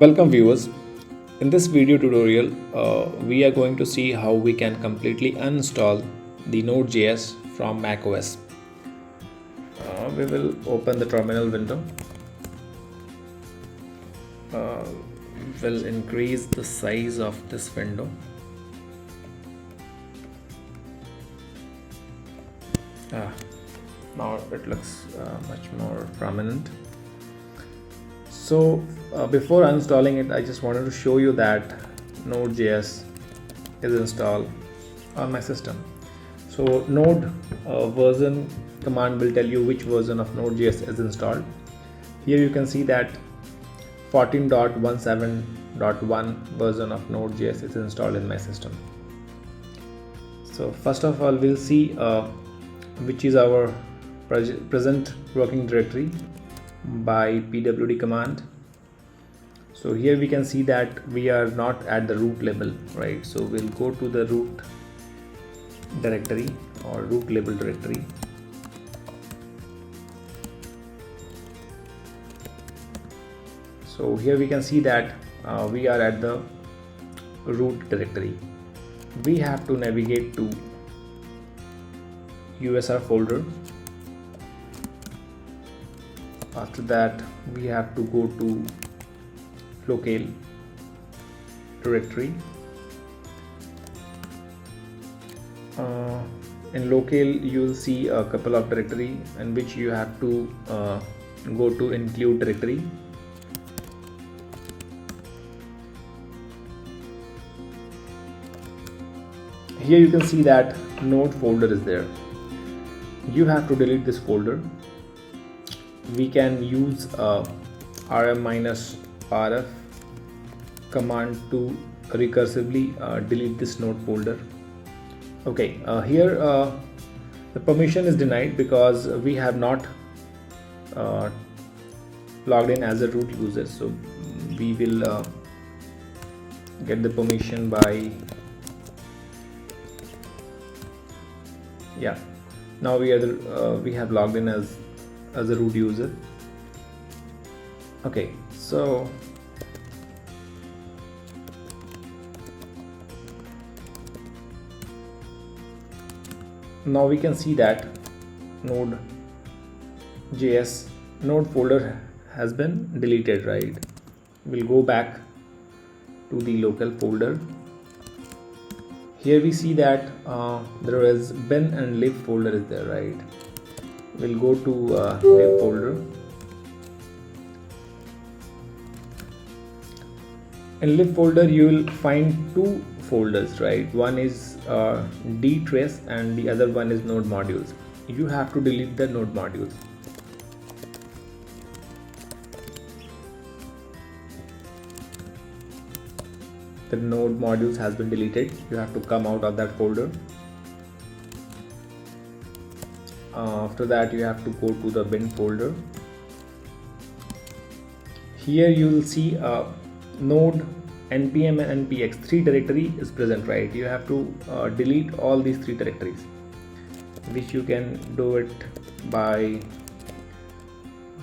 Welcome viewers. In this video tutorial, we are going to see how we can completely uninstall the Node.js from macOS. We will open the terminal window. We'll increase the size of this window. Now it looks much more prominent. So before installing it, I just wanted to show you that Node.js is installed on my system. So node version command will tell you which version of Node.js is installed. Here you can see that 14.17.1 version of Node.js is installed in my system. So first of all, we'll see which is our present working directory by pwd command. So here we can see that we are not at the root label, right? So we'll go to the root directory or root label directory. So here we can see that we are at the root directory. We have to navigate to USR folder. After that, we have to go to locale directory. In locale, you will see a couple of directory in which you have to go to include directory. Here you can see that node folder is there. You have to delete this folder. We can use rm-rf command to recursively delete this node folder. Okay, here the permission is denied because we have not logged in as a root user. So we will get the permission by now we have logged in as a root user. Okay, so now we can see that Node.js node folder has been deleted, right? We'll go back to the local folder. Here we see that there is bin and lib folder is there, right? We'll go to lib folder. In lib folder you will find two folders, right? One is dtrace and the other one is node modules. You have to delete the node modules. The node modules has been deleted. You have to come out of that folder. After that, you have to go to the bin folder. Here you will see node, npm and npx, 3 directory is present, right? You have to delete all these 3 directories, which you can do it by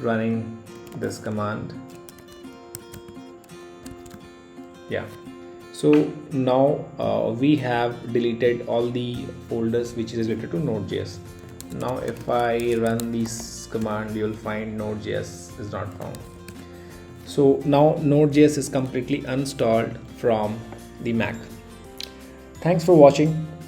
running this command. So now we have deleted all the folders which is related to Node.js. Now if I run this command, you will find Node.js is not found. So now Node.js is completely installed from the Mac. Thanks for watching.